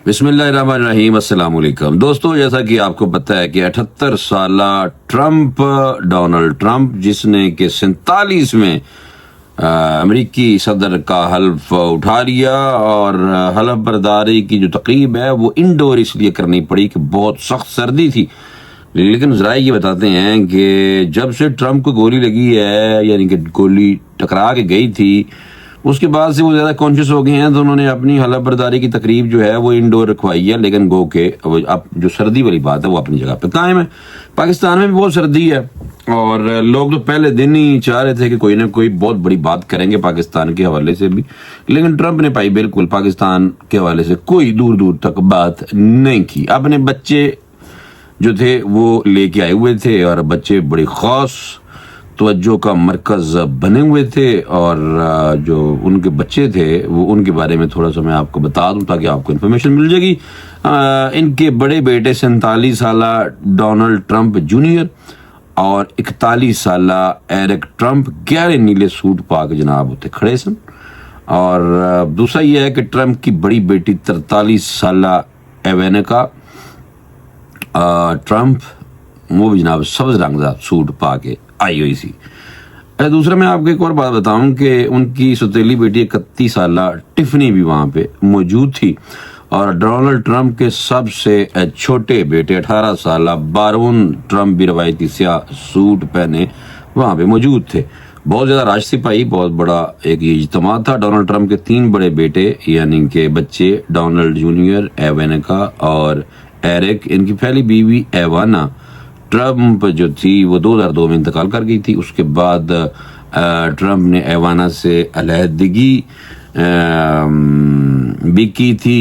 بسم اللہ الرحمن الرحیم۔ السلام علیکم دوستو، جیسا کہ آپ کو پتہ ہے کہ 78 سالہ ڈونلڈ ٹرمپ، جس نے کہ 47 میں امریکی صدر کا حلف اٹھا لیا، اور حلف برداری کی جو تقریب ہے وہ انڈور اس لیے کرنی پڑی کہ بہت سخت سردی تھی۔ لیکن ذرائع یہ بتاتے ہیں کہ جب سے ٹرمپ کو گولی لگی ہے، یعنی کہ گولی ٹکرا کے گئی تھی، اس کے بعد سے وہ زیادہ کانشیس ہو گئے ہیں، تو انہوں نے اپنی حلف برداری کی تقریب جو ہے وہ انڈور رکھوائی ہے۔ لیکن گو کہ اب جو سردی والی بات ہے وہ اپنی جگہ پہ قائم ہے۔ پاکستان میں بھی بہت سردی ہے، اور لوگ تو پہلے دن ہی چاہ رہے تھے کہ کوئی نہ کوئی بہت بڑی بات کریں گے پاکستان کے حوالے سے بھی، لیکن ٹرمپ نے پائی بالکل پاکستان کے حوالے سے کوئی دور دور تک بات نہیں کی۔ اپنے بچے جو تھے وہ لے کے آئے ہوئے تھے، اور بچے بڑی خاص توجہ کا مرکز بنے ہوئے تھے، اور جو ان کے بچے تھے وہ ان کے بارے میں تھوڑا سا میں آپ کو بتا دوں تاکہ آپ کو انفارمیشن مل جائے گی۔ ان کے بڑے بیٹے 47 سالہ ڈونلڈ ٹرمپ جونیئر اور 41 سالہ ایرک ٹرمپ گہرے نیلے سوٹ پا کے جناب ہوتے کھڑے سن۔ اور دوسرا یہ ہے کہ ٹرمپ کی بڑی بیٹی 43 سالہ ایوانکا ٹرمپ، وہ بھی جناب سبز رنگ کا سوٹ پا کے آئی ہوئی سی۔ دوسرا میں آپ کو ایک اور بات بتاؤں کہ ان کی سوتیلی بیٹی 31 سالہ ٹفنی بھی وہاں پہ موجود تھی، اور ڈونلڈ ٹرمپ کے سب سے چھوٹے بیٹے 18 سالہ بارون ٹرمپ بھی روایتی سیاہ سوٹ پہنے وہاں پہ موجود تھے۔ بہت زیادہ رش تھی پائی، بہت بڑا ایک اجتماع تھا۔ ڈونلڈ ٹرمپ کے 3 بڑے بیٹے یعنی کہ بچے ڈونلڈ جونیئر، ایوانکا اور ایرک، ان کی پہلی بیوی ایوانا ٹرمپ جو تھی وہ 2002 میں انتقال کر گئی تھی۔ اس کے بعد ٹرمپ نے ایوانا سے علیحدگی بھی کی تھی،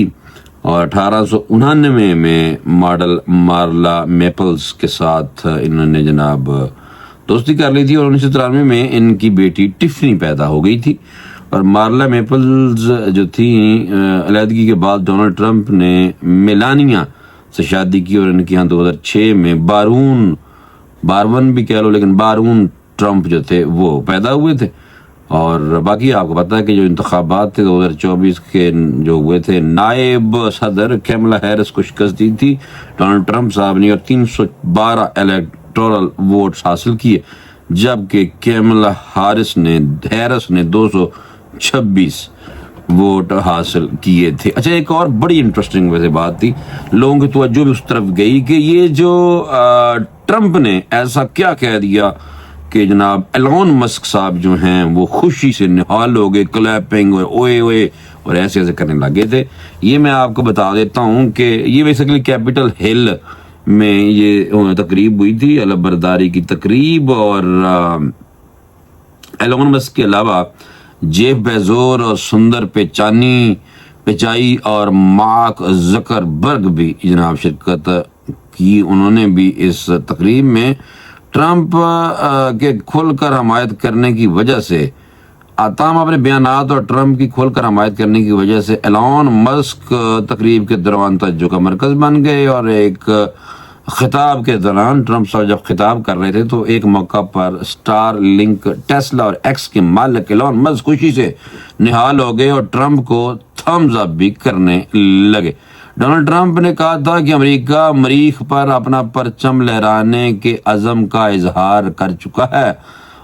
اور 1899 میں ماڈل مارلا میپلز کے ساتھ انہوں نے جناب دوستی کر لی تھی، اور 1993 میں ان کی بیٹی ٹفنی پیدا ہو گئی تھی۔ اور مارلا میپلز جو تھی، علیحدگی کے بعد ڈونلڈ ٹرمپ نے میلانیا سے شادی کی، اور ان کے یہاں 2006 میں بارون بھی کہہ لو، لیکن بارون ٹرمپ جو تھے وہ پیدا ہوئے تھے۔ اور باقی آپ کو پتا ہے کہ جو انتخابات تھے 2024 کے جو ہوئے تھے، نائب صدر کیملا ہیرس کو شکست دی تھی ڈونلڈ ٹرمپ صاحب نے، اور 312 الیکٹورل ووٹس حاصل کیے، جبکہ کیملا ہیرس نے 226 ووٹ حاصل کیے تھے۔ اچھا، ایک اور بڑی انٹرسٹنگ ویسے بات تھی، لوگوں کی توجہ بھی اس طرف گئی کہ یہ جو ٹرمپ نے ایسا کیا کہہ دیا کہ جناب ایلون مسک صاحب جو ہیں وہ خوشی سے نہال ہو گئے، کلیپنگ اور اوئے اوئے اور ایسے کرنے لگے تھے۔ یہ میں آپ کو بتا دیتا ہوں کہ یہ بیسیکلی کیپٹل ہل میں یہ تقریب ہوئی تھی، حلف برداری کی تقریب، اور ایلون مسک کے علاوہ جیف بیزور اور سندر پچائی اور مارک زکربرگ بھی جناب شرکت کی۔ انہوں نے بھی اس تقریب میں ٹرمپ کے کھل کر حمایت کرنے کی وجہ سے، تاہم اپنے بیانات اور ٹرمپ کی کھل کر حمایت کرنے کی وجہ سے ایلون مسک تقریب کے دوران توجہ کا مرکز بن گئے۔ اور ایک خطاب کے دوران ٹرمپ صاحب جب خطاب کر رہے تھے تو ایک موقع پر سٹار لنک، ٹیسلا اور ایکس کے مالک ایلون مسک خوشی سے نہال ہو گئے اور ٹرمپ کو تھمز اپ بھی کرنے لگے۔ ڈونلڈ ٹرمپ نے کہا تھا کہ امریکہ مریخ پر اپنا پرچم لہرانے کے عزم کا اظہار کر چکا ہے،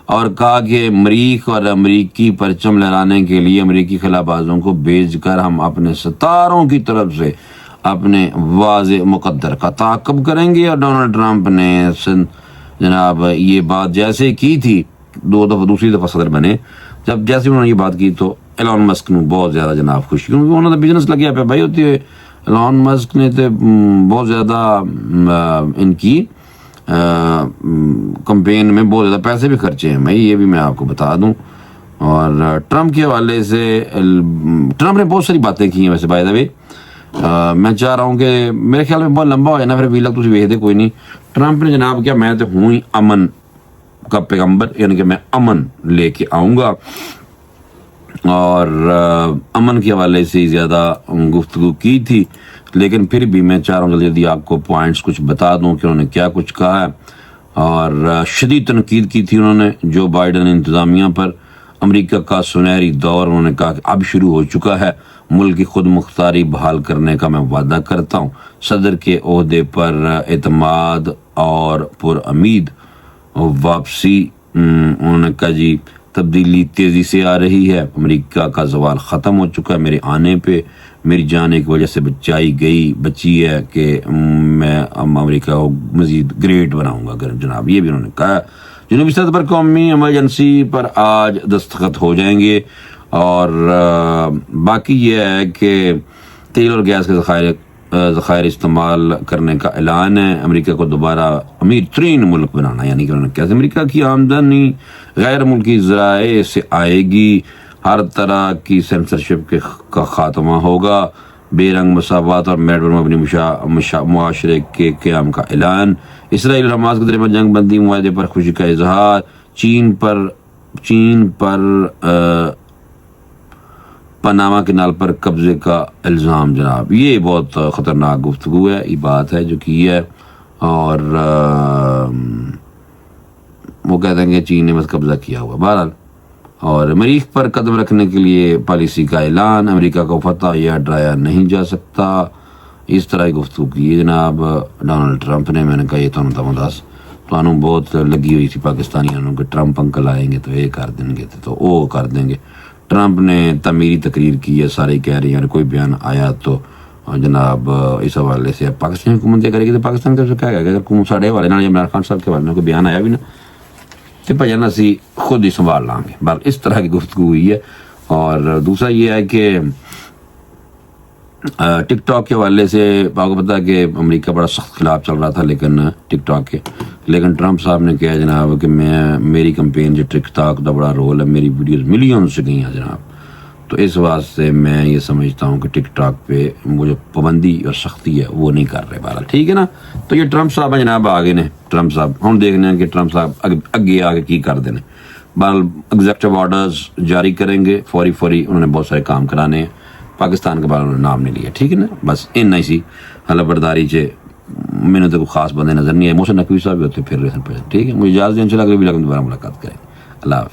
اور کہا کہ مریخ اور امریکی پرچم لہرانے کے لیے امریکی خلا بازوں کو بھیج کر ہم اپنے ستاروں کی طرف سے اپنے واضح مقدر کا تعاقب کریں گے۔ اور ڈونلڈ ٹرمپ نے جناب یہ بات جیسے کی تھی، دوسری دفعہ صدر بنے، جیسے انہوں نے یہ بات کی تو ایلون مسک نے بہت زیادہ جناب خوشی، کیونکہ انہوں نے بزنس لگیا پہ بھائی ہوتی ہے۔ ایلون مسک نے تو بہت زیادہ ان کی کمپین میں بہت زیادہ پیسے بھی خرچے ہیں بھائی، یہ بھی میں آپ کو بتا دوں۔ اور ٹرمپ کے حوالے سے ٹرمپ نے بہت ساری باتیں کی ہیں ویسے بائی دا وے۔ میں چاہ رہا ہوں کہ میرے خیال میں بہت لمبا ہو جائے نا، پھر ویلگ تسی ویکھ دے کوئی نہیں۔ ٹرمپ نے جناب کیا، میں تو ہوں ہی امن کا پیغمبر، یعنی کہ میں امن لے کے آؤں گا، اور امن کے حوالے سے زیادہ گفتگو کی تھی، لیکن پھر بھی میں چاہ رہا ہوں جلدی آپ کو پوائنٹس کچھ بتا دوں کہ انہوں نے کیا کچھ کہا ہے۔ اور شدید تنقید کی تھی انہوں نے جو بائیڈن انتظامیہ پر۔ امریکہ کا سنہری دور انہوں نے کہا کہ اب شروع ہو چکا ہے، ملک کی خود مختاری بحال کرنے کا میں وعدہ کرتا ہوں. صدر کے عہدے پر اعتماد اور پر امید واپسی. انہوں نے کہا جی تبدیلی تیزی سے آ رہی ہے. امریکہ کا زوال ختم ہو چکا ہے. میرے آنے پہ میری جان ایک وجہ سے بچی ہے کہ میں امریکہ کو مزید گریٹ بناؤں گا جناب. یہ بھی انہوں نے کہا. جنوبی سطح پر قومی ایمرجنسی پر آج دستخط ہو جائیں گے. اور باقی یہ ہے کہ تیل اور گیس کے ذخائر استعمال کرنے کا اعلان ہے. امریکہ کو دوبارہ امیر ترین ملک بنانا, یعنی کہ انہوں نے کہا امریکہ کی آمدنی غیر ملکی ذرائع سے آئے گی. ہر طرح کی سینسرشپ کا خاتمہ ہوگا. بے رنگ مساوات اور میرٹ پر مبنی معاشرے کے قیام کا اعلان. اسرائیل اور حماس کے درمیان جنگ بندی معاہدے پر خوشی کا اظہار. چین پر پاناما کینال پر قبضے کا الزام. جناب یہ بہت خطرناک گفتگو ہے, یہ بات ہے جو کی ہے. اور وہ کہتے ہیں کہ چین نے بس قبضہ کیا ہوا. بہرحال اور مریخ پر قدم رکھنے کے لیے پالیسی کا اعلان. امریکہ کو فتح یا ڈرایا نہیں جا سکتا. اس طرح کی گفتگو کی جناب ڈونلڈ ٹرمپ نے. میں نے کہا یہ تو بہت لگی ہوئی تھی پاکستانیوں کہ ٹرمپ انکل آئیں گے تو یہ کر دیں گے تو وہ کر دیں گے. ٹرمپ نے تعمیری تقریر کی ہے. سارے کہہ رہے ہیں کوئی بیان آیا تو جناب اس حوالے سے پاکستانی حکومت کرے گی تو پاکستان کا کیا گا. اگر ساڑے والے عمران خان صاحب کے بارے میں کوئی بیان آیا بھی نا تو بھجن اسی خود ہی سنبھال لیں گے. بس اس طرح کی گفتگو ہوئی ہے. اور دوسرا یہ ہے کہ ٹک ٹاک کے حوالے سے آپ کو پتا ہے کہ امریکہ بڑا سخت خلاف چل رہا تھا ٹک ٹاک کے. لیکن ٹرمپ صاحب نے کہا جناب کہ میری کمپین جو ٹک ٹاک کا بڑا رول ہے, میری ویڈیوز ملین سے گئی ہیں جناب. تو اس واسطے میں یہ سمجھتا ہوں کہ ٹک ٹاک پہ وہ جو پابندی اور سختی ہے وہ نہیں کر رہے. بہرحال ٹھیک ہے نا. تو یہ ٹرمپ صاحب ہیں جناب آگے نے. ٹرمپ صاحب ہم دیکھنے ہیں کہ ٹرمپ صاحب اگے آگے کی کر دینے. بہرحال ایگزیکٹو آرڈرز جاری کریں گے فوری. انہوں نے بہت سارے کام کرانے ہیں. پاکستان کے بارے میں نام نہیں لیا. ٹھیک ہے نا. بس ان سی حلف برداری سے میں نے تو کوئی خاص بندے نظر نہیں آئے. محسن نقوی صاحب بھی ہوتے پھر ٹھیک ہے. مجھے اجازت دیں, انشاءاللہ اگلی ویڈیو میں دوبارہ ملاقات کریں. اللہ حافظ.